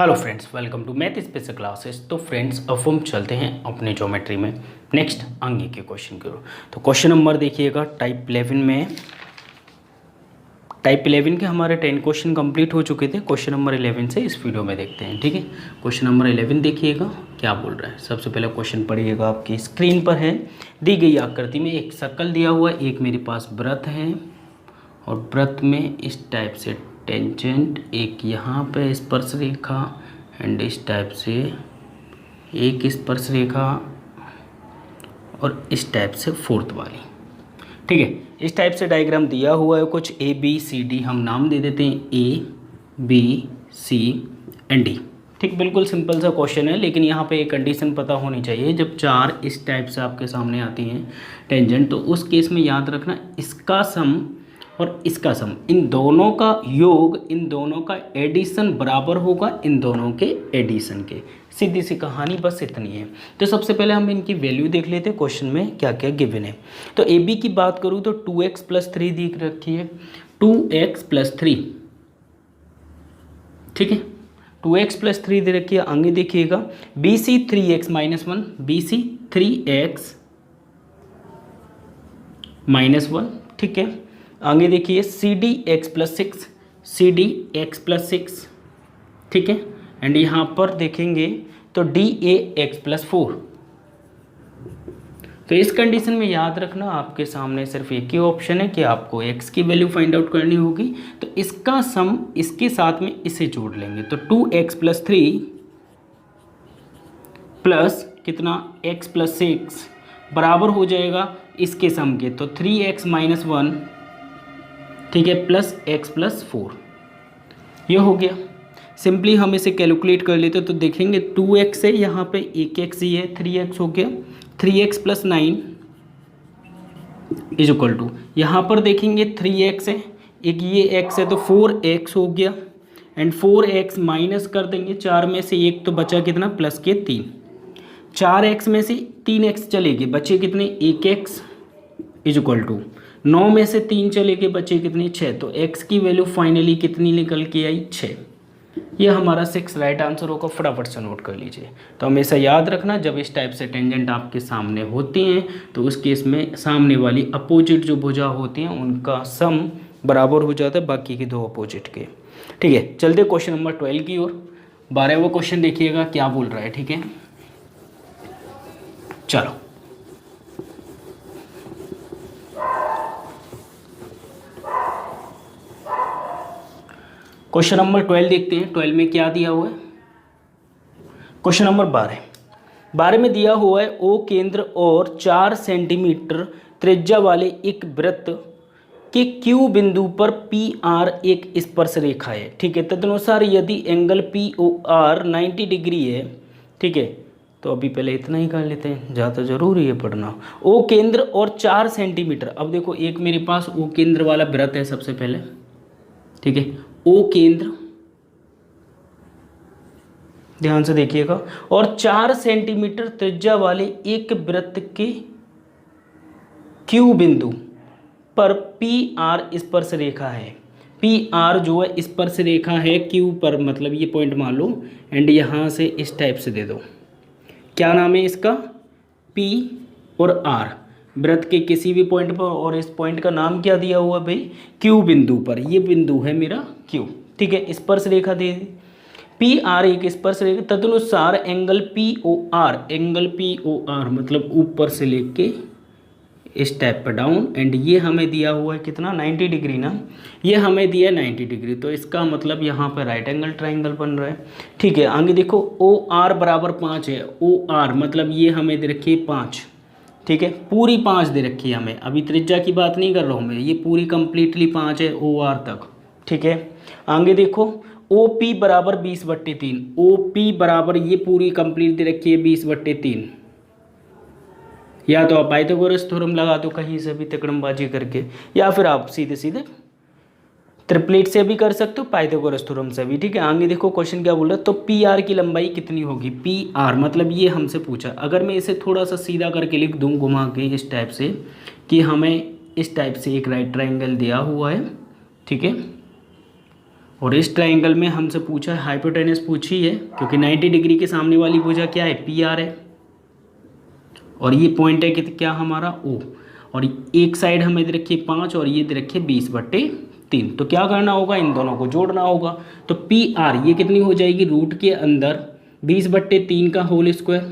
Hello friends, welcome to math special classes. तो friends, अब हम चलते हैं अपने ज्योमेट्री में नेक्स्ट आगे के क्वेश्चन की ओर। तो क्वेश्चन नंबर देखिएगा टाइप 11 में। टाइप 11 के हमारे 10 क्वेश्चन कंप्लीट हो चुके थे। क्वेश्चन नंबर 11 से इस वीडियो में देखते हैं, ठीक है। क्वेश्चन नंबर 11 देखिएगा क्या बोल रहा है। सबसे पहले क्वेश्चन पढ़िएगा, आपकी स्क्रीन पर है। दी गई आकृति में एक सर्कल दिया हुआ है, एक मेरे पास वृत्त है और वृत्त में इस टाइप से टेंजेंट, एक यहाँ पे स्पर्श रेखा एंड इस टाइप से एक स्पर्श रेखा और इस टाइप से फोर्थ वाली, ठीक है। इस टाइप से डायग्राम दिया हुआ है कुछ ए बी सी डी, हम नाम दे देते हैं A B C and D, ठीक। बिल्कुल सिंपल सा क्वेश्चन है, लेकिन यहाँ पे एक कंडीशन पता होनी चाहिए। जब चार इस टाइप से आपके सामने आती हैं टेंजेंट, तो उस केस में याद रखना इसका सम और इसका सम, इन दोनों का योग, इन दोनों का एडिशन बराबर होगा इन दोनों के एडिशन के। सीधी सी कहानी बस इतनी है। तो सबसे पहले हम इनकी वैल्यू देख लेते हैं, क्वेश्चन में क्या क्या गिवन है। तो ए बी की बात करूँ तो 2x + 3 दिख रखी है, 2x + 3, ठीक है। 2x + 3 दे रखी है। आगे देखिएगा B C 3x - 1, B C 3x - 1, ठीक है। आगे देखिए C D x + 6, C D x + 6, ठीक है। एंड यहाँ पर देखेंगे तो डी ए x + 4। तो इस कंडीशन में याद रखना आपके सामने सिर्फ एक ही ऑप्शन है कि आपको x की वैल्यू फाइंड आउट करनी होगी। तो इसका सम इसके साथ में इसे जोड़ लेंगे, तो 2x + 3 प्लस कितना x + 6 बराबर हो जाएगा इसके सम के, तो 3x - 1, ठीक है, प्लस x + 4। ये हो गया। सिंपली हम इसे कैलकुलेट कर लेते तो देखेंगे 2x है, यहाँ पे एक x ही है, 3x हो गया। 3x + 9 = यहाँ पर देखेंगे 3x है, एक ये x है तो 4x हो गया। एंड 4x माइनस कर देंगे, 4 में से एक तो बचा कितना, प्लस के 3। 4x में से 3x चलेगी, बचे कितने, 1x = 9 में से 3 चले गए, बचे कितनी, 6। तो x की वैल्यू फाइनली कितनी निकल के आई, 6। ये हमारा 6 राइट आंसर होगा। फटाफट से नोट कर लीजिए। तो हमेशा याद रखना, जब इस टाइप से टेंजेंट आपके सामने होती हैं तो उस केस में सामने वाली अपोजिट जो भुजा होती हैं उनका सम बराबर हो जाता है बाकी की दो अपोजिट के, ठीक है। चलते क्वेश्चन नंबर 12 की ओर। 12वां क्वेश्चन देखिएगा क्या बोल रहा है, ठीक है। चलो क्वेश्चन नंबर 12 देखते हैं। 12 में क्या दिया हुआ है। क्वेश्चन नंबर 12 में दिया हुआ है ओ केंद्र और 4 सेंटीमीटर त्रिज्या वाले एक वृत्त के क्यू बिंदु पर पी आर एक स्पर्श रेखा है, ठीक है। तदनुसार यदि angle P O R 90 degree है, ठीक है। तो अभी पहले इतना ही कर लेते हैं, ज़्यादा जरूरी है पढ़ना। ओ केंद्र और 4 सेंटीमीटर। अब देखो एक मेरे पास ओ केंद्र वाला वृत्त है सबसे पहले, ठीक है। ओ केंद्र, ध्यान से देखिएगा, और 4 सेंटीमीटर त्रिज्या वाले एक वृत्त के क्यू बिंदु पर पी आर स्पर्श रेखा है। पी आर जो है स्पर्श रेखा है क्यू पर, मतलब ये पॉइंट मान लो एंड यहां से इस टाइप से दे दो। क्या नाम है इसका, पी और आर, वृत्त के किसी भी पॉइंट पर, और इस पॉइंट का नाम क्या दिया हुआ भाई, क्यू बिंदु पर। ये बिंदु है मेरा क्यू, ठीक है। स्पर्श रेखा दे दी, पी आर एक स्पर्श रेखा। तदनुसार angle P O R, angle P O R मतलब ऊपर से लेके इस टाइप पर डाउन, एंड ये हमें दिया हुआ है कितना, 90 डिग्री ना, ये हमें दिया 90 डिग्री। तो इसका मतलब यहाँ पर राइट एंगल ट्राइंगल बन रहा है, ठीक है। आगे देखो ओ आर बराबर 5 है। ओ आर मतलब ये हमें दे रखी है 5, ठीक है। पूरी 5 दे रखी है हमें, अभी त्रिज्या की बात नहीं कर रहा हूँ मैं, ये पूरी कंप्लीटली 5 है ओ आर तक, ठीक है। आगे देखो ओ पी बराबर 20/3, ओ पी बराबर ये पूरी कंप्लीट दे रखी है 20/3। या तो आप पाइथागोरस थ्योरम लगा दो कहीं से भी तिकड़मबाजी करके, या फिर आप सीधे सीधे ट्रिपलेट से भी कर सकते हो, पाइथागोरस थ्योरम से भी, ठीक है। आगे देखो क्वेश्चन क्या बोल रहा है, तो पी आर की लंबाई कितनी होगी। पी आर मतलब ये हमसे पूछा। अगर मैं इसे थोड़ा सा सीधा करके लिख दूं घुमा के इस टाइप से, कि हमें इस टाइप से एक राइट ट्राइंगल दिया हुआ है, ठीक है। और इस ट्राइंगल में हमसे पूछा है हाइपोटेनस पूछी है, क्योंकि 90 डिग्री के सामने वाली भुजा क्या है, पी आर है, और ये पॉइंट है कि क्या हमारा ओ, और एक साइड हमें दे रखी है 5 और ये दे रखी है 20/3। तो क्या करना होगा, इन दोनों को जोड़ना होगा। तो पी आर ये कितनी हो जाएगी, रूट के अंदर 20/3 का होल स्क्वायर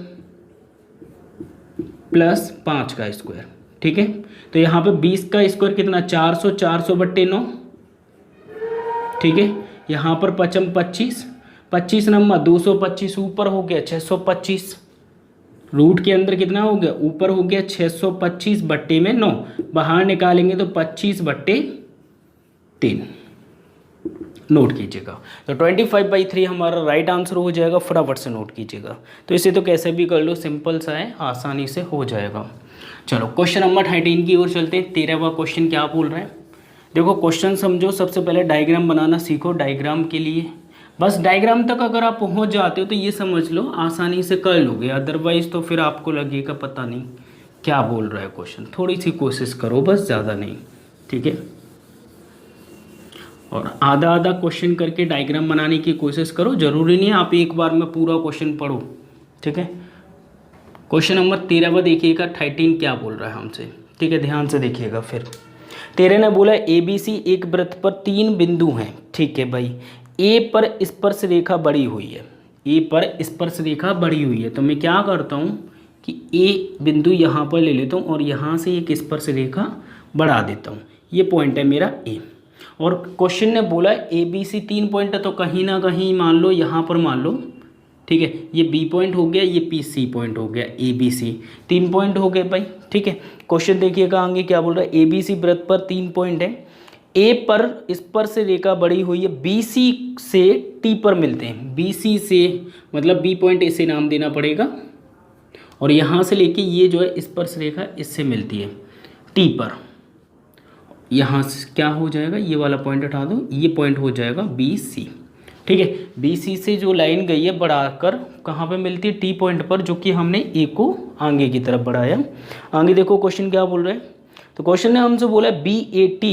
प्लस 5 का स्क्वायर। ठीक है, तो यहाँ पे 20 का स्क्वायर कितना, 400, 400/9। ठीक है, यहाँ पर 25, 25 नंबर 225 ऊपर हो गया 625, रूट के अंदर कितना हो गया, ऊपर हो गया 625/9, बाहर निकालेंगे तो 25/3 नोट कीजिएगा। तो 25/3 हमारा राइट आंसर हो जाएगा, फटाफट से नोट कीजिएगा। तो इसे तो कैसे भी कर लो, सिंपल सा है, आसानी से हो जाएगा। चलो क्वेश्चन नंबर 13 की ओर चलते हैं। 13वां क्वेश्चन क्या बोल रहे हैं, देखो क्वेश्चन समझो, सबसे पहले डायग्राम बनाना सीखो। डायग्राम के लिए बस डायग्राम तक अगर आप पहुंच जाते हो तो ये समझ लो आसानी से कर लोगे, अदरवाइज तो फिर आपको लगेगा पता नहीं क्या बोल रहा है क्वेश्चन। थोड़ी सी कोशिश करो बस, ज़्यादा नहीं। ठीक है, और आधा आधा क्वेश्चन करके डायग्राम बनाने की कोशिश करो, ज़रूरी नहीं है आप एक बार में पूरा क्वेश्चन पढ़ो। ठीक है, क्वेश्चन नंबर 13 देखिएगा, 13 क्या बोल रहा है हमसे। ठीक है, ध्यान से देखिएगा। फिर 13 ने बोला ABC एक वृत्त पर 3 बिंदु हैं। ठीक है भाई, ए पर स्पर्श रेखा बढ़ी हुई है, ए पर स्पर्श रेखा बढ़ी हुई है, तो मैं क्या करता हूँ कि ए बिंदु यहाँ पर ले लेता हूँ और यहाँ से एक स्पर्श रेखा बढ़ा देता हूँ। ये पॉइंट है मेरा ए, और क्वेश्चन ने बोला ABC 3 पॉइंट है, तो कहीं ना कहीं मान लो यहाँ पर मान लो। ठीक है, ये बी पॉइंट हो गया, ये PC पॉइंट हो गया, ABC 3 पॉइंट हो गए भाई। ठीक है, क्वेश्चन देखिएगा आगे क्या बोल रहा है, ABC वृत्त पर 3 पॉइंट है, ए पर स्पर्श रेखा बढ़ी हुई है, BC से T पर मिलते हैं। BC से मतलब B पॉइंट इसे नाम देना पड़ेगा, और यहाँ से लेके ये जो है स्पर्श रेखा इससे मिलती है T पर। यहाँ से क्या हो जाएगा, ये वाला पॉइंट हटा दो, ये पॉइंट हो जाएगा BC। ठीक है, BC से जो लाइन गई है बढ़ाकर कहाँ पे मिलती है, T पॉइंट पर, जो कि हमने ए को आगे की तरफ बढ़ाया। आगे देखो क्वेश्चन क्या बोल रहे हैं, तो क्वेश्चन ने हमसे बोला BAT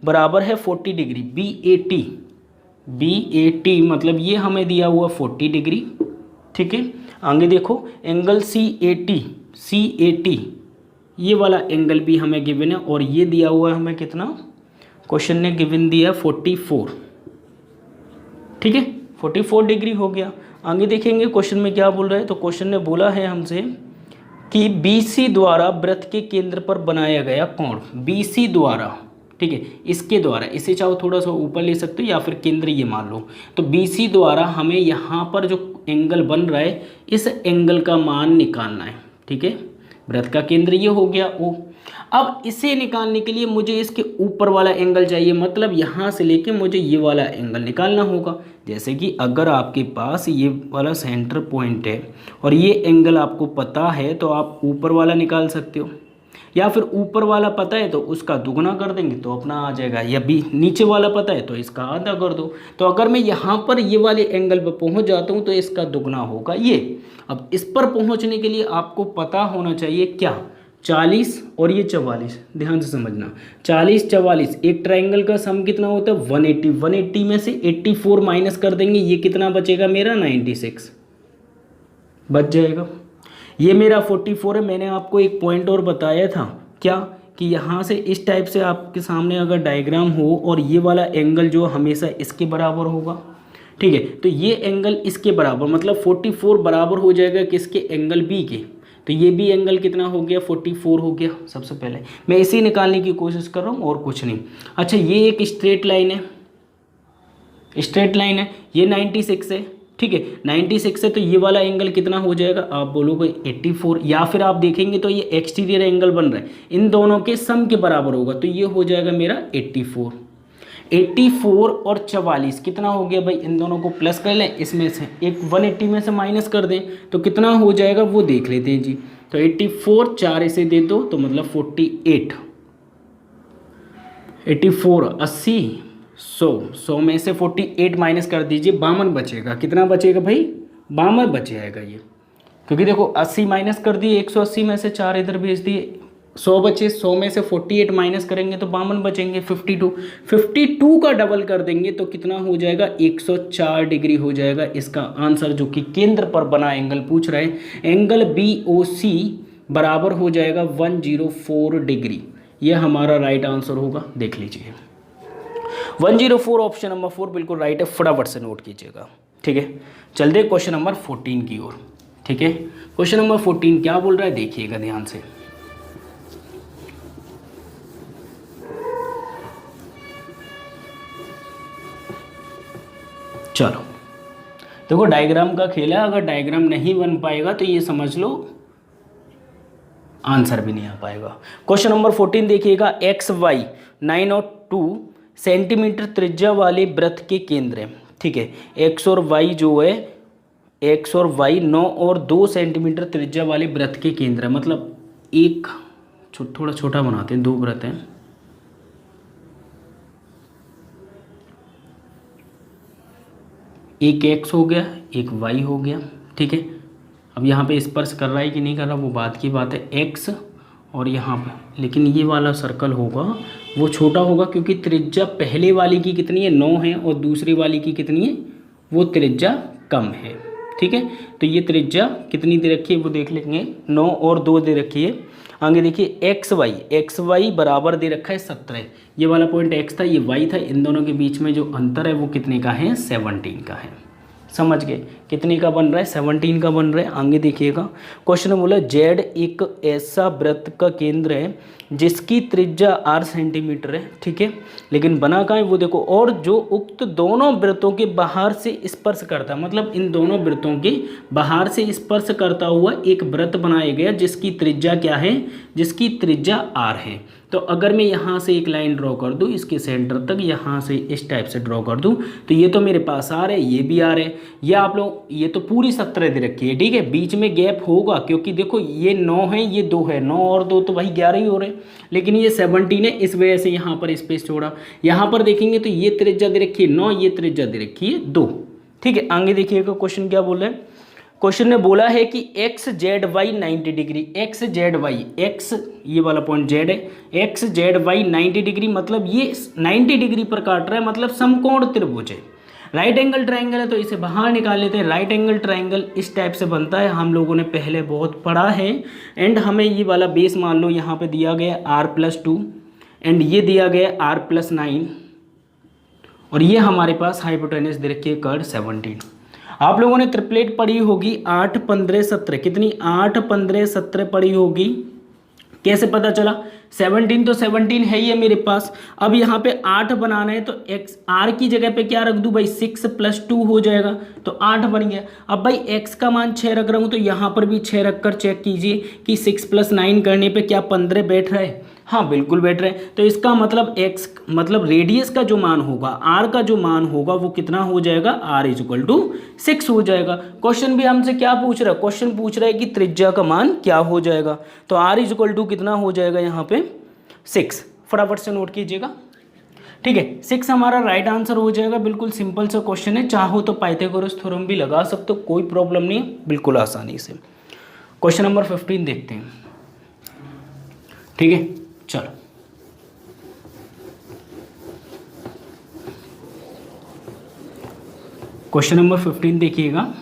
बराबर है 40 डिग्री। BAT मतलब ये हमें दिया हुआ 40 डिग्री। ठीक है, आगे देखो एंगल CAT ये वाला एंगल भी हमें गिवन है, और ये दिया हुआ है हमें कितना, क्वेश्चन ने गिवन दिया 44। ठीक है, 44 डिग्री हो गया। आगे देखेंगे क्वेश्चन में क्या बोल रहा है, तो क्वेश्चन ने बोला है हमसे कि BC द्वारा वृत्त के केंद्र पर बनाया गया कोण, BC द्वारा। ठीक है, इसके द्वारा, इसे चाहो थोड़ा सा ऊपर ले सकते हो या फिर केंद्र ये मान लो। तो BC द्वारा हमें यहाँ पर जो एंगल बन रहा है, इस एंगल का मान निकालना है। ठीक है, वृत्त का केंद्र ये हो गया O। अब इसे निकालने के लिए मुझे इसके ऊपर वाला एंगल चाहिए, मतलब यहाँ से लेके मुझे ये वाला एंगल निकालना होगा। जैसे कि अगर आपके पास ये वाला सेंटर पॉइंट है और ये एंगल आपको पता है, तो आप ऊपर वाला निकाल सकते हो, या फिर ऊपर वाला पता है तो उसका दुगना कर देंगे तो अपना आ जाएगा, या भी नीचे वाला पता है तो इसका आधा कर दो। तो अगर मैं यहाँ पर ये वाले एंगल पर पहुँच जाता हूँ तो इसका दुगना होगा ये। अब इस पर पहुँचने के लिए आपको पता होना चाहिए क्या, 40 और ये 44, ध्यान से समझना। 40 44, एक ट्राइंगल का सम कितना होता है 180। 180 में से 84 माइनस कर देंगे, ये कितना बचेगा मेरा 96 बच जाएगा। ये मेरा 44 है। मैंने आपको एक पॉइंट और बताया था क्या, कि यहाँ से इस टाइप से आपके सामने अगर डायग्राम हो और ये वाला एंगल जो हमेशा इसके बराबर होगा। ठीक है, तो ये एंगल इसके बराबर, मतलब 44 बराबर हो जाएगा किसके, एंगल बी के। तो ये भी एंगल कितना हो गया 44 हो गया। सबसे पहले मैं इसे निकालने की कोशिश कर रहा हूँ और कुछ नहीं। अच्छा, ये एक स्ट्रेट लाइन है, स्ट्रेट लाइन है, ये 96 है। ठीक है, 96 है, तो ये वाला एंगल कितना हो जाएगा, आप बोलोगे 84, या फिर आप देखेंगे तो ये एक्सटीरियर एंगल बन रहा है, इन दोनों के सम के बराबर होगा, तो ये हो जाएगा मेरा 84। 84 और 44 कितना हो गया भाई, इन दोनों को प्लस कर लें, इसमें से एक 180 में से माइनस कर दें तो कितना हो जाएगा वो देख लेते हैं जी। तो 84 4 इसे दे दो तो मतलब 48, 84 80 100 में से 48 माइनस कर दीजिए, 52 बचेगा। कितना बचेगा भाई, 52 बच जाएगा ये, क्योंकि देखो 80 माइनस कर दिए, 180 में से 4 इधर भेज दिए, 100 बचे, 100 में से 48 माइनस करेंगे तो 52 बचेंगे, 52। 52 का डबल कर देंगे तो कितना हो जाएगा, 104 डिग्री हो जाएगा इसका आंसर, जो कि केंद्र पर बना एंगल पूछ रहे हैं। एंगल BOC बराबर हो जाएगा 104 डिग्री। ये हमारा राइट आंसर होगा, देख लीजिए 104 ऑप्शन नंबर 4 बिल्कुल राइट है, फटाफट से नोट कीजिएगा। ठीक है, चलते क्वेश्चन नंबर 14 की ओर। ठीक है, क्वेश्चन नंबर 14 क्या बोल रहा है देखिएगा ध्यान से। चलो देखो, डायग्राम का खेल है, अगर डायग्राम नहीं बन पाएगा तो ये समझ लो आंसर भी नहीं आ पाएगा। क्वेश्चन नंबर 14 देखिएगा, XY 9 और 2 सेंटीमीटर त्रिज्या वाले वृत्त के केंद्र है। ठीक है, X और Y जो है, X और Y 9 और 2 सेंटीमीटर त्रिज्या वाले वृत्त के केंद्र है। मतलब एक थोड़ा छोटा बनाते हैं, 2 वृत्त हैं, एक X हो गया, एक Y हो गया। ठीक है, अब यहाँ पे स्पर्श कर रहा है कि नहीं कर रहा वो बात की बात है, X और यहाँ पे, लेकिन ये वाला सर्कल होगा वो छोटा होगा क्योंकि त्रिज्या पहले वाली की कितनी है, 9 है, और दूसरी वाली की कितनी है, वो त्रिज्या कम है। ठीक है, तो ये त्रिज्या कितनी दे रखी है वो देख लेंगे, 9 और 2 दे रखी है। आगे देखिए XY बराबर दे रखा है 17। ये वाला पॉइंट X था, ये Y था, इन दोनों के बीच में जो अंतर है वो कितने का है, 17 का है। समझ गए, कितने का बन रहा है, 17 का बन रहा है। आगे देखिएगा, क्वेश्चन में बोला Z एक ऐसा वृत्त का केंद्र है जिसकी त्रिज्या R सेंटीमीटर है। ठीक है, लेकिन बना कहाँ है वो देखो, और जो उक्त दोनों वृत्तों के बाहर से स्पर्श करता है, मतलब इन दोनों वृत्तों के बाहर से स्पर्श करता हुआ एक वृत्त बनाया गया जिसकी त्रिज्या क्या है, जिसकी त्रिज्या R है। तो अगर मैं यहाँ से एक लाइन ड्रॉ कर दूँ इसके सेंटर तक, यहाँ से इस टाइप से ड्रॉ कर दूँ, तो ये तो मेरे पास R है, ये भी R है, ये आप लोग, ये तो पूरी 17 दे रखी है। ठीक है, बीच में गैप होगा क्योंकि देखो ये 9 है, ये 2 है, 9 और 2 तो भाई 11 ही हो रहे हैं, लेकिन ये 17 है, इस वजह से यहाँ पर स्पेस छोड़ा। यहाँ पर देखेंगे तो ये त्रिज्या दे रखी है 9, ये त्रिज्या दे रखी है 2। ठीक है, आगे देखिएगा क्वेश्चन क्या बोल रहे हैं। क्वेश्चन ने बोला है कि XZY 90 डिग्री, XZY, X ये वाला पॉइंट Z है, XZY 90 डिग्री, मतलब ये 90 डिग्री पर काट रहा है, मतलब समकोण त्रिभुज है। राइट एंगल ट्राइंगल है तो इसे बाहर निकाल लेते हैं। राइट एंगल ट्राइंगल इस टाइप से बनता है, हम लोगों ने पहले बहुत पढ़ा है। एंड हमें ये वाला बेस मान लो यहाँ पे दिया गया R+2 एंड ये दिया गया R+9 और ये हमारे पास हाइपोटेनस दे रखी है कर्ड 17। आप लोगों ने ट्रिपलेट पढ़ी होगी 8, 15, 17, कितनी 8, 15, 17 पढ़ी होगी। कैसे पता चला, 17 तो 17 है ही है मेरे पास। अब यहाँ पे 8 बनाना है तो x r की जगह पे क्या रख दूँ भाई, 6 + 2 हो जाएगा, तो 8 बन गया। अब भाई x का मान 6 रख रहा हूँ तो यहाँ पर भी 6 रख कर चेक कीजिए कि 6 + 9 करने पे क्या 15 बैठ रहा है। हाँ बिल्कुल बैठ रहे हैं। तो इसका मतलब x मतलब रेडियस का जो मान होगा, r का जो मान होगा वो कितना हो जाएगा, r = 6 हो जाएगा। क्वेश्चन भी हमसे क्या पूछ रहा है, क्वेश्चन पूछ रहा है कि त्रिज्या का मान क्या हो जाएगा, तो r = कितना हो जाएगा यहाँ पे 6। फटाफट से नोट कीजिएगा। ठीक है, 6 हमारा राइट आंसर हो जाएगा। बिल्कुल सिंपल सा क्वेश्चन है, चाहो तो पाइथागोरस थ्योरम भी लगा सकते हो, कोई प्रॉब्लम नहीं है, बिल्कुल आसानी से। क्वेश्चन नंबर 15 देखते हैं। ठीक है, चलो क्वेश्चन नंबर 15 देखिएगा।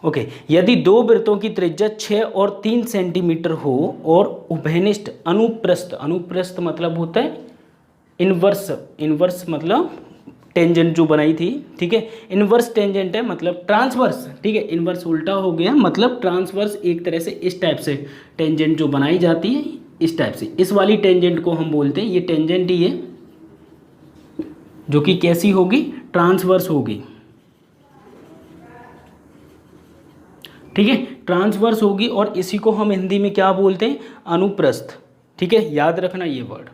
ओके, यदि दो वृत्तों की त्रिज्या 6 और 3 सेंटीमीटर हो और उभयनिष्ठ अनुप्रस्थ मतलब होता है इनवर्स मतलब टेंजेंट जो बनाई थी। ठीक है, इनवर्स टेंजेंट है मतलब ट्रांसवर्स। ठीक है, इनवर्स उल्टा हो गया, मतलब ट्रांसवर्स एक तरह से इस टाइप से टेंजेंट जो बनाई जाती है इस टाइप से, इस वाली टेंजेंट को हम बोलते हैं, ये टेंजेंट ही है जो कि कैसी होगी, ट्रांसवर्स होगी। ठीक है, ट्रांसवर्स होगी और इसी को हम हिंदी में क्या बोलते हैं, अनुप्रस्थ। ठीक है, याद रखना ये वर्ड।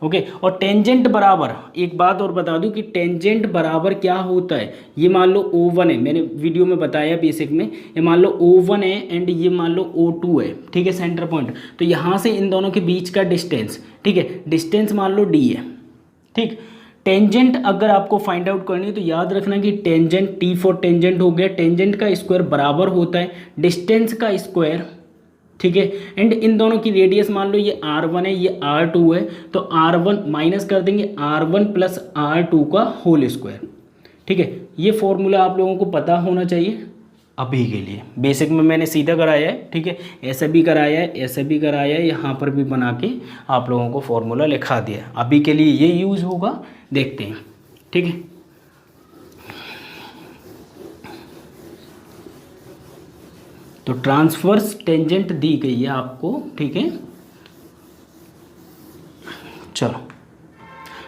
ओके, और टेंजेंट बराबर, एक बात और बता दूं कि टेंजेंट बराबर क्या होता है, ये मान लो O1 है, मैंने वीडियो में बताया बेसिक में, ये मान लो O1 है एंड ये मान लो O2 है। ठीक है, सेंटर पॉइंट, तो यहाँ से इन दोनों के बीच का डिस्टेंस, ठीक है, डिस्टेंस मान लो D है। ठीक, टेंजेंट अगर आपको फाइंड आउट करनी है तो याद रखना कि टेंजेंट, टी फॉर टेंजेंट हो गया, टेंजेंट का स्क्वायर बराबर होता है डिस्टेंस का स्क्वायर, ठीक है। एंड इन दोनों की रेडियस मान लो ये r1 है, ये r2 है, तो r1 माइनस कर देंगे r1 प्लस r2 का होल स्क्वायर, ठीक है। ये फॉर्मूला आप लोगों को पता होना चाहिए अभी के लिए। बेसिक में मैंने सीधा कराया है, ठीक है, ऐसे भी कराया है, ऐसे भी कराया है, यहाँ पर भी बना के आप लोगों को फॉर्मूला लिखा दिया है। अभी के लिए ये यूज़ होगा, देखते हैं, ठीक है। तो ट्रांसवर्स टेंजेंट दी गई है आपको, ठीक है। चलो,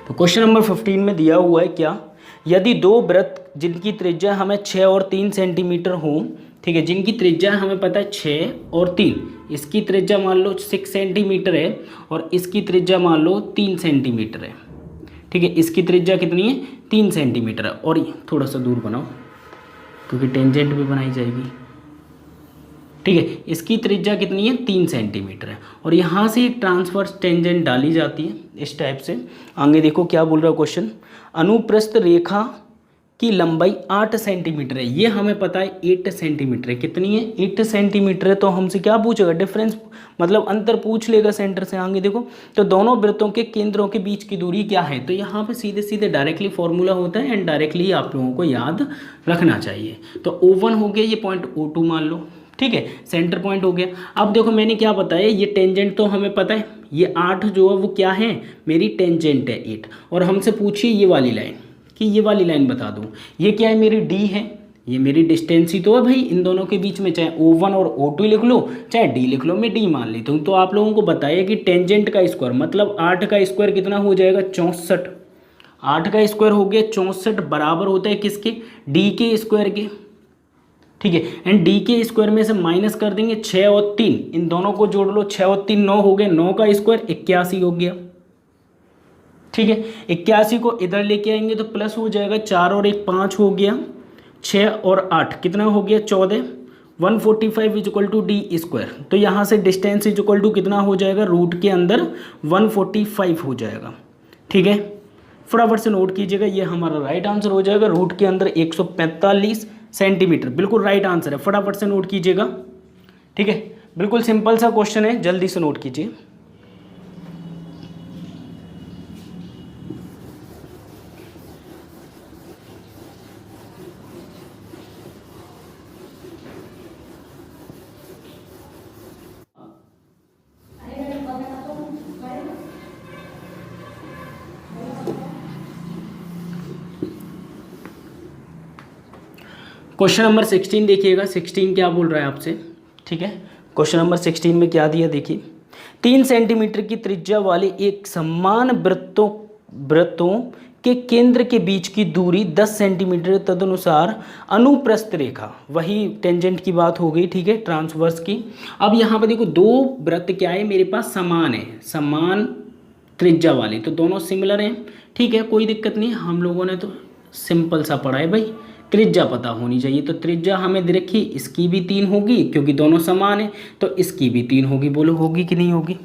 तो क्वेश्चन नंबर 15 में दिया हुआ है क्या, यदि दो वृत्त जिनकी त्रिज्या हमें 6 और 3 सेंटीमीटर हो, ठीक है, जिनकी त्रिज्या हमें पता है 6 और 3, इसकी त्रिज्या मान लो 6 सेंटीमीटर है और इसकी त्रिज्या मान लो 3 सेंटीमीटर है, ठीक है। इसकी त्रिज्या कितनी है, 3 सेंटीमीटर है। और थोड़ा सा दूर बनाओ क्योंकि टेंजेंट भी बनाई जाएगी, ठीक है। इसकी त्रिज्या कितनी है, 3 सेंटीमीटर है और यहाँ से एक ट्रांसवर्स टेंजेंट डाली जाती है इस टाइप से। आगे देखो क्या बोल रहा है क्वेश्चन, अनुप्रस्थ रेखा की लंबाई 8 सेंटीमीटर है, ये हमें पता है 8 सेंटीमीटर है। कितनी है, 8 सेंटीमीटर है। तो हमसे क्या पूछेगा, डिफरेंस मतलब अंतर पूछ लेगा सेंटर से। आगे देखो, तो दोनों वृत्तों के केंद्रों के बीच की दूरी क्या है, तो यहाँ पे सीधे सीधे डायरेक्टली फॉर्मूला होता है एंड डायरेक्टली आप लोगों को याद रखना चाहिए। तो O1 हो गया, ये पॉइंट O2 मान लो, ठीक है, सेंटर पॉइंट हो गया। अब देखो मैंने क्या बताया, ये टेंजेंट तो हमें पता है, ये 8 जो है वो क्या है, मेरी टेंजेंट है 8। और हमसे पूछिए ये वाली लाइन, कि ये वाली लाइन बता दूं, ये क्या है, मेरी डी है, ये मेरी डिस्टेंस ही तो है भाई इन दोनों के बीच में, चाहे O1 और O2 लिख लो चाहे डी लिख लो, मैं डी मान लेता हूँ। तो आप लोगों को बताया कि टेंजेंट का स्क्वायर मतलब 8 का स्क्वायर कितना हो जाएगा, 64। 8 का स्क्वायर हो गया 64, बराबर होता है किसके, डी के स्क्वायर के, ठीक है। एंड डी के स्क्वायर में से माइनस कर देंगे 6 और 3, इन दोनों को जोड़ लो, 6 और 3 9 हो गए, 9 का स्क्वायर 81 हो गया, ठीक है। 81 को इधर लेके आएंगे तो प्लस हो जाएगा, 4 और 1 5 हो गया, 6 और 8 कितना हो गया, 14। 145 is equal to D square. तो यहाँ से डिस्टेंस इज इक्वल टू कितना हो जाएगा, रूट के अंदर 145 हो जाएगा, ठीक है। फटाफट से नोट कीजिएगा, ये हमारा राइट आंसर हो जाएगा, रूट के अंदर 145 सेंटीमीटर, बिल्कुल राइट आंसर है। फटाफट से नोट कीजिएगा, ठीक है। बिल्कुल सिंपल सा क्वेश्चन है, जल्दी से नोट कीजिए। क्वेश्चन नंबर 16 देखिएगा, 16 क्या बोल रहा है आपसे, ठीक है। क्वेश्चन नंबर 16 में क्या दिया देखिए, 3 सेंटीमीटर की त्रिज्या वाले एक समान वृत्तों के केंद्र के बीच की दूरी 10 सेंटीमीटर, तदनुसार अनुप्रस्थ रेखा, वही टेंजेंट की बात हो गई, ठीक है, ट्रांसवर्स की। अब यहाँ पर देखो दो वृत्त क्या है मेरे पास, समान है, समान त्रिज्या वाले, तो दोनों सिमिलर हैं, ठीक है, कोई दिक्कत नहीं। हम लोगों ने तो सिंपल सा पढ़ा है भाई, त्रिज्या पता होनी चाहिए। तो त्रिज्या हमें दे रखी, इसकी भी 3 होगी क्योंकि दोनों समान है, तो इसकी भी 3 होगी। बोलो होगी कि नहीं होगी,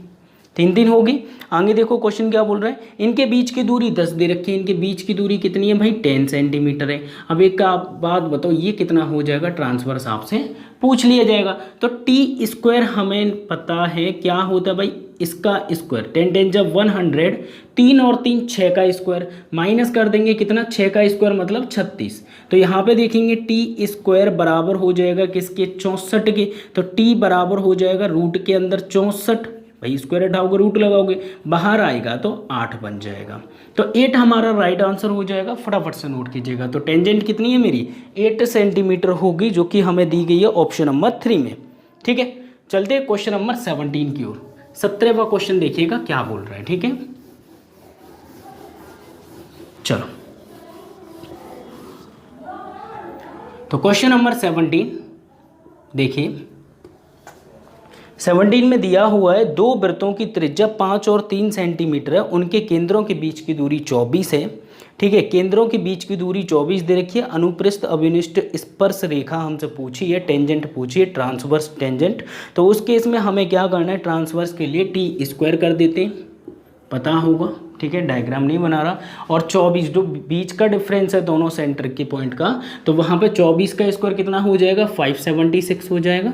3 होगी। आगे देखो क्वेश्चन क्या बोल रहा है, इनके बीच की दूरी 10 दे रखी है, इनके बीच की दूरी कितनी है भाई, 10 सेंटीमीटर है। अब एक का बात बताओ, ये कितना हो जाएगा, ट्रांसवर्स आपसे पूछ लिया जाएगा। तो टी स्क्वायर हमें पता है क्या होता है भाई, इसका स्क्वायर 10 10 जब 100, 3 और 3 6 का स्क्वायर, माइनस कर देंगे कितना, 6 का स्क्वायर मतलब 36। तो यहाँ पे देखेंगे टी स्क्वायर बराबर हो जाएगा किसके, 64 के। तो टी बराबर हो जाएगा रूट के अंदर 64, भाई स्क्वायर हटाओगे रूट लगाओगे, बाहर आएगा तो 8 बन जाएगा। तो 8 हमारा राइट आंसर हो जाएगा। फटाफट से नोट कीजिएगा। तो टेंजेंट कितनी है मेरी, 8 सेंटीमीटर होगी, जो कि हमें दी गई है ऑप्शन नंबर 3 में, ठीक है। चलते हैं क्वेश्चन नंबर 17 की ओर। 17वां क्वेश्चन देखिएगा क्या बोल रहा है, ठीक है। चलो, तो क्वेश्चन नंबर 17 देखिए, 17 में दिया हुआ है दो वृत्तों की त्रिज्या 5 और 3 सेंटीमीटर है, उनके केंद्रों के बीच की दूरी 24 है, ठीक है। केंद्रों के बीच की दूरी 24 दे रखी है। अनुप्रस्थ अभिनिष्ट स्पर्श रेखा हमसे पूछी है, टेंजेंट पूछी है, ट्रांसवर्स टेंजेंट। तो उस केस में हमें क्या करना है, ट्रांसवर्स के लिए टी स्क्वायर कर देते हैं, पता होगा ठीक है, डायग्राम नहीं बना रहा। और 24 जो बीच का डिफरेंस है दोनों सेंटर के पॉइंट का, तो वहाँ पे 24 का स्क्वायर कितना हो जाएगा, 576 हो जाएगा।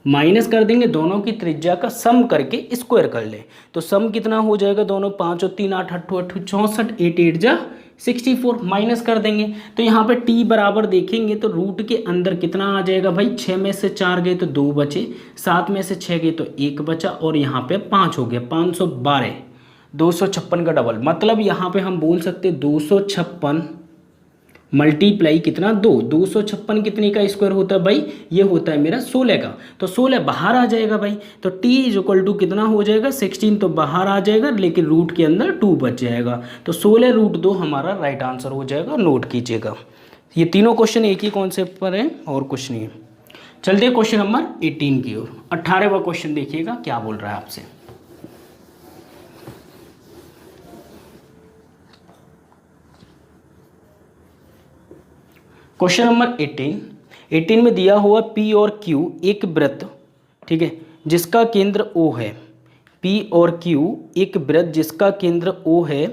माइनस कर देंगे, दोनों की त्रिज्या का सम करके स्क्वायर कर ले, तो सम कितना हो जाएगा, दोनों 5 और 3 8 8 8 64, 8 8 जा 64, माइनस कर देंगे। तो यहाँ पे t बराबर देखेंगे तो रूट के अंदर कितना आ जाएगा भाई, 6 में से 4 गए तो 2 बचे, 7 में से 6 गए तो 1 बचा, और यहाँ पे 5 हो गया, 512, 256 का डबल, मतलब यहाँ पे हम बोल सकते 256 मल्टीप्लाई कितना 256 कितने का स्क्वायर होता है भाई, ये होता है मेरा 16 का, तो 16 बाहर आ जाएगा भाई। तो t इज इक्वल टू कितना हो जाएगा, 16 तो बाहर आ जाएगा, लेकिन रूट के अंदर 2 बच जाएगा, तो 16√2 हमारा राइट आंसर हो जाएगा। नोट कीजिएगा, ये तीनों क्वेश्चन एक ही कॉन्सेप्ट पर है और कुछ नहीं है। चलते हैं क्वेश्चन नंबर 18 की ओर। 18वां क्वेश्चन देखिएगा क्या बोल रहा है आपसे। क्वेश्चन नंबर 18 में दिया हुआ P और Q एक वृत्त, ठीक है, जिसका केंद्र O है। P और Q एक वृत्त जिसका केंद्र O है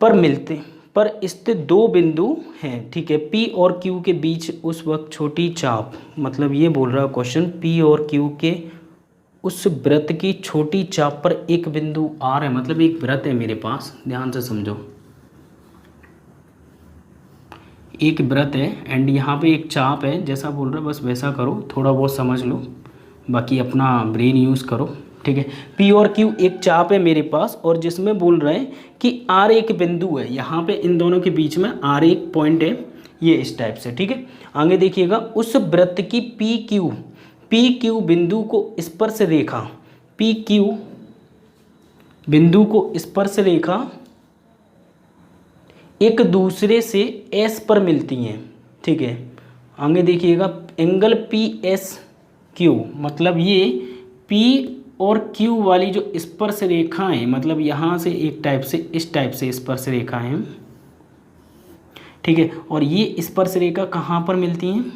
पर स्थित दो बिंदु हैं, ठीक है। P और Q के बीच उस वक्त छोटी चाप, मतलब ये बोल रहा है क्वेश्चन, P और Q के उस वृत्त की छोटी चाप पर एक बिंदु R है, मतलब एक वृत्त है मेरे पास, ध्यान से समझो, एक वृत्त है एंड यहाँ पे एक चाप है, जैसा बोल रहा है बस वैसा करो, थोड़ा बहुत समझ लो, बाकी अपना ब्रेन यूज़ करो, ठीक है। P और Q एक चाप है मेरे पास, और जिसमें बोल रहे हैं कि R एक बिंदु है, यहाँ पे इन दोनों के बीच में R एक पॉइंट है, ये इस टाइप से, ठीक है। आगे देखिएगा, उस वृत्त की PQ बिंदु को स्पर्श रेखा, PQ बिंदु को स्पर्श रेखा एक दूसरे से S पर मिलती हैं, ठीक है। आगे देखिएगा, एंगल PSQ, मतलब ये P और Q वाली जो स्पर्श रेखाएं, मतलब यहाँ से एक टाइप से इस टाइप से स्पर्श रेखाएं, ठीक है। और ये स्पर्श रेखा कहाँ पर मिलती हैं,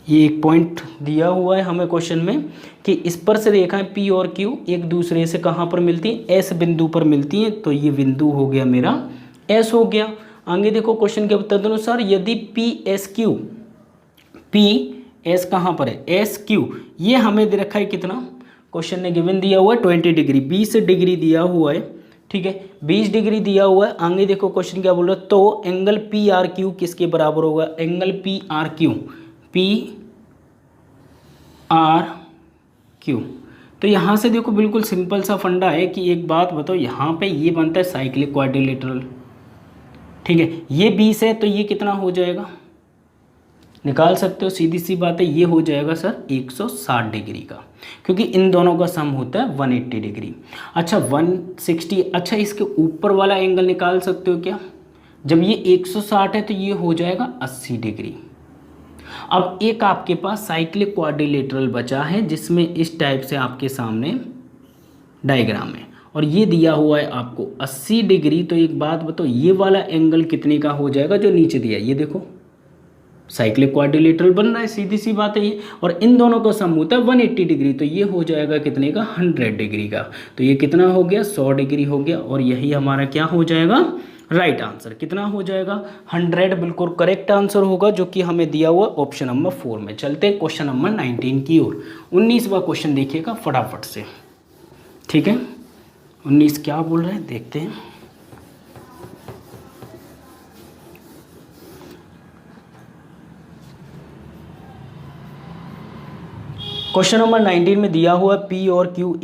ये एक पॉइंट दिया हुआ है हमें क्वेश्चन में कि स्पर्श रेखाएं P और Q एक दूसरे से कहाँ पर मिलती हैं, S बिंदु पर मिलती हैं, तो ये बिंदु हो गया मेरा S हो गया। आगे देखो क्वेश्चन के उत्तर अनुसार, यदि PS कहाँ पर है, SQ, ये हमें दे रखा है कितना, क्वेश्चन ने गिवन दिया हुआ है 20 डिग्री, 20 डिग्री दिया हुआ है, ठीक है, 20 डिग्री दिया हुआ है। आगे देखो क्वेश्चन क्या बोल रहा है, तो एंगल PRQ किसके बराबर होगा, एंगल PRQ, तो यहाँ से देखो बिल्कुल सिंपल सा फंडा है कि एक बात बताओ, यहाँ पे ये बनता है साइक्लिक क्वाड्रिलेटरल, ठीक है। ये 20 है तो ये कितना हो जाएगा, निकाल सकते हो, सीधी सी बात है, ये हो जाएगा सर 160 डिग्री का, क्योंकि इन दोनों का सम होता है 180 डिग्री। अच्छा 160, अच्छा इसके ऊपर वाला एंगल निकाल सकते हो क्या, जब ये 160 है तो ये हो जाएगा 80 डिग्री। अब एक आपके पास साइक्लिक क्वाड्रिलेटरल बचा है, जिसमें इस टाइप से आपके सामने डायग्राम है, और ये दिया हुआ है आपको 80 डिग्री। तो एक बात बताओ, ये वाला एंगल कितने का हो जाएगा जो नीचे दिया है, ये देखो साइक्लिक क्वाड्रिलेटरल बन रहा है, सीधी सी बात है ये, और इन दोनों का सम होता है 180 डिग्री, तो ये हो जाएगा कितने का, 100 डिग्री का। तो ये कितना हो गया, 100 डिग्री हो गया, और यही हमारा क्या हो जाएगा, राइट आंसर। कितना हो जाएगा, 100 बिल्कुल करेक्ट आंसर होगा, जो कि हमें दिया हुआ ऑप्शन नंबर 4 में। चलते हैं क्वेश्चन नंबर 19 की ओर। 19वां क्वेश्चन देखिएगा फटाफट से, ठीक है। 19 क्या बोल रहे हैं देखते हैं। क्वेश्चन नंबर 19 में दिया हुआ P और Q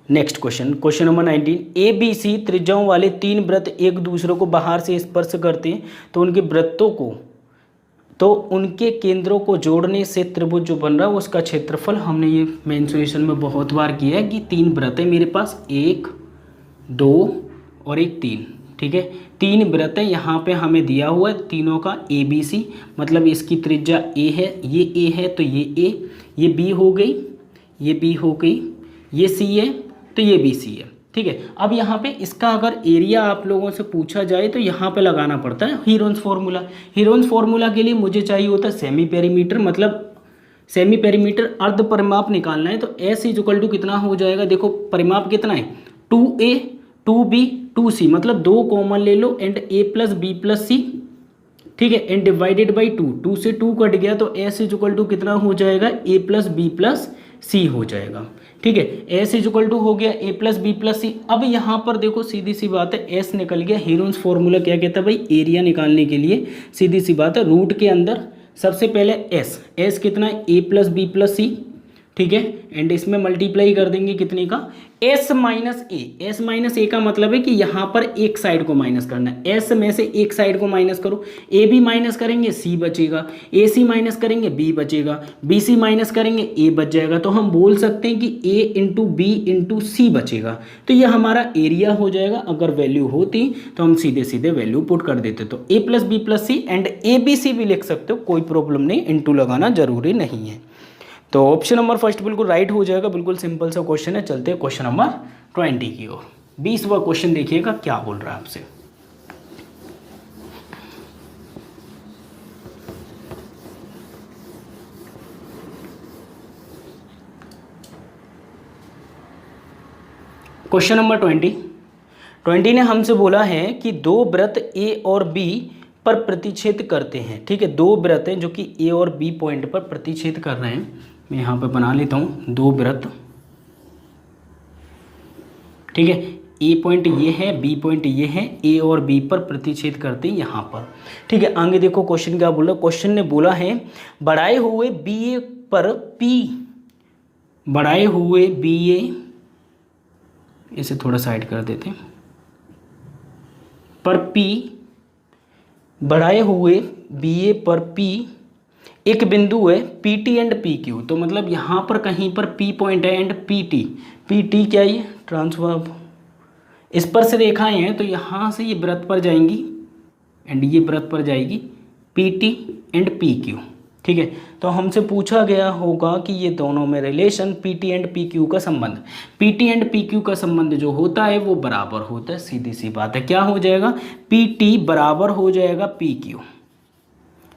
next question number 19, ABC त्रिज्याओं वाले 3 वृत्त एक दूसरे को बाहर से स्पर्श करते हैं, तो उनके केंद्रों को जोड़ने से त्रिभुज जो बन रहा है उसका क्षेत्रफल, हमने ये मेंसुरेशन में बहुत बार किया है कि 3 वृत्त है मेरे पास, 1 2 और एक 3, ठीक है। 3 वृत्त है, यहाँ पे हमें दिया हुआ है तीनों का ABC, मतलब इसकी त्रिज्या A है, ये A है तो ये A, ये B हो गई, ये B हो गई, ये C है तो ये भी C है, ठीक है। अब यहाँ पे इसका अगर एरिया आप लोगों से पूछा जाए तो यहाँ पे लगाना पड़ता है हीरोन्स फार्मूला। हीरोन्स फार्मूला के लिए मुझे चाहिए होता है सेमी पेरीमीटर, मतलब सेमी पेरीमीटर अर्ध परिमाप निकालना है, तो S इज इक्वल टू कितना हो जाएगा, देखो परिमाप कितना है 2a 2b 2c, मतलब 2 कॉमन ले लो and a plus B plus C, ठीक है, एंड डिवाइडेड बाई 2, 2 से 2 कट गया तो s इज इक्वल टू कितना हो जाएगा, a प्लस बी प्लस सी हो जाएगा, ठीक है। s इज इक्वल टू हो गया a प्लस बी प्लस सी। अब यहाँ पर देखो सीधी सी बात है, s निकल गया। हीरोन्स फॉर्मूला क्या कहता है भाई, एरिया निकालने के लिए सीधी सी बात है, रूट के अंदर सबसे पहले s कितना है, a plus B plus C, ठीक है, एंड इसमें मल्टीप्लाई कर देंगे कितने का, s माइनस ए का मतलब है कि यहाँ पर एक साइड को माइनस करना है, s में से एक साइड को माइनस करो, a भी माइनस करेंगे c बचेगा, ac माइनस करेंगे b बचेगा, bc माइनस करेंगे a बच जाएगा, तो हम बोल सकते हैं कि a इंटू बी इंटू सी बचेगा, तो ये हमारा एरिया हो जाएगा। अगर वैल्यू होती तो हम सीधे सीधे वैल्यू पुट कर देते, तो a plus B plus C and A B C भी लिख सकते हो, कोई प्रॉब्लम नहीं, इंटू लगाना जरूरी नहीं है। तो ऑप्शन नंबर फर्स्ट बिल्कुल राइट हो जाएगा, बिल्कुल सिंपल सा क्वेश्चन है। चलते हैं क्वेश्चन नंबर 20 की ओर। 20वां क्वेश्चन देखिएगा क्या बोल रहा है आपसे। क्वेश्चन नंबर 20 ने हमसे बोला है कि दो वृत्त ए और बी पर प्रतिच्छेद करते हैं, ठीक है, दो वृत्त हैं जो कि ए और बी पॉइंट पर प्रतिच्छेद कर रहे हैं। मैं यहाँ पे बना लेता हूँ दो वृत्त, ठीक है, ए पॉइंट ये है, बी पॉइंट ये है, ए और बी पर प्रतिच्छेद करते हैं यहाँ पर, ठीक है। आगे देखो क्वेश्चन क्या बोला, क्वेश्चन ने बोला है बढ़ाए हुए बी ए पर पी, बढ़ाए हुए बी ए, इसे थोड़ा साइड कर देते हैं, पर पी, बढ़ाए हुए बी ए पर पी एक बिंदु है P T and P Q, तो मतलब यहाँ पर कहीं पर पी पॉइंट है एंड पी टी क्या ये ट्रांसवर्स स्पर्श रेखाएं हैं, तो यहाँ से ये वृत्त पर जाएंगी एंड ये वृत्त पर जाएगी P T and P Q, ठीक है। तो हमसे पूछा गया होगा कि ये दोनों में relation P T and P Q का संबंध, P T and P Q का संबंध जो होता है वो बराबर होता है, सीधी सी बात है, क्या हो जाएगा, पी टी बराबर हो जाएगा पी क्यू,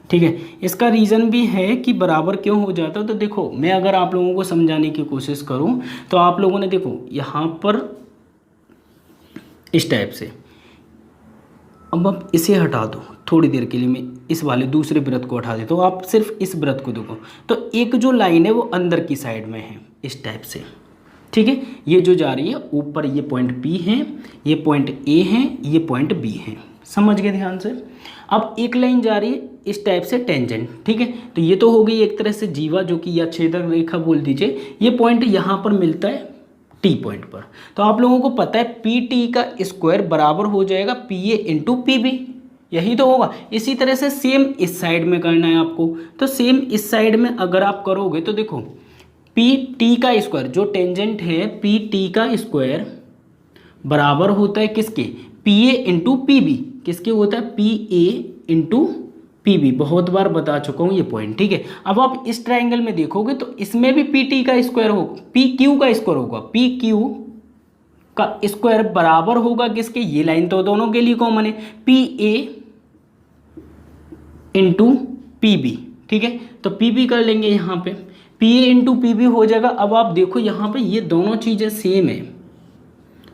ठीक है। इसका रीज़न भी है कि बराबर क्यों हो जाता है, तो देखो मैं अगर आप लोगों को समझाने की कोशिश करूं तो आप लोगों ने देखो यहाँ पर इस टाइप से, अब आप इसे हटा दो थोड़ी देर के लिए, मैं इस वाले दूसरे वृत्त को हटा देता हूँ, आप सिर्फ इस वृत्त को देखो, तो एक जो लाइन है वो अंदर की साइड में है इस टाइप से, ठीक है, ये जो जा रही है ऊपर, ये पॉइंट P है, ये पॉइंट A है, ये पॉइंट B है, समझ गए ध्यान से। अब एक लाइन जा रही है इस टाइप से टेंजेंट, ठीक है, तो ये तो हो गई एक तरह से जीवा जो कि या छेदक रेखा बोल दीजिए, ये पॉइंट यहाँ पर मिलता है T पॉइंट पर, तो आप लोगों को पता है पी टी का स्क्वायर बराबर हो जाएगा P A into P B, यही तो होगा। इसी तरह से सेम इस साइड में करना है आपको, तो सेम इस साइड में अगर आप करोगे तो देखो पी टी का स्क्वायर, जो टेंजेंट है पी टी का स्क्वायर बराबर होता है किसके, P A into P B, किसके होता है, P A into P B, बहुत बार बता चुका हूँ ये पॉइंट, ठीक है। अब आप इस ट्राइंगल में देखोगे तो इसमें भी पी टी का स्क्वायर होगा, पी क्यू का स्क्वायर होगा, पी क्यू का स्क्वायर बराबर होगा किसके, ये लाइन तो दोनों के लिए कॉमन है, P A into P B, ठीक है, तो पी बी कर लेंगे यहाँ पे, P A into P B हो जाएगा। अब आप देखो यहाँ पे ये दोनों चीज़ें सेम है,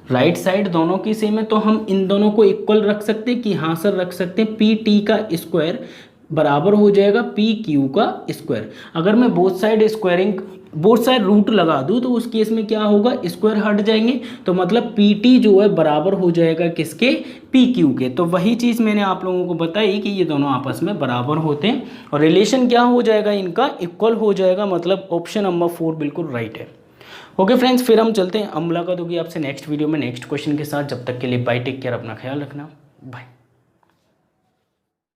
राइट साइड दोनों की सेम है, तो हम इन दोनों को इक्वल रख सकते हैं कि हाँ सर रख सकते हैं, पी टी का स्क्वायर बराबर हो जाएगा पी क्यू का स्क्वायर। अगर मैं बोथ साइड रूट लगा दूँ तो उस केस में क्या होगा, स्क्वायर हट जाएंगे, तो मतलब पी टी जो है बराबर हो जाएगा किसके, पी क्यू के। तो वही चीज़ मैंने आप लोगों को बताई कि ये दोनों आपस में बराबर होते हैं और रिलेशन क्या हो जाएगा, इनका इक्वल हो जाएगा, मतलब ऑप्शन नंबर 4 बिल्कुल राइट है। ओके फ्रेंड्स, फिर हम चलते हैं, मुलाकात होगी आपसे नेक्स्ट वीडियो में नेक्स्ट क्वेश्चन के साथ। जब तक के लिए बाय, टेक केयर, अपना ख्याल रखना, बाय।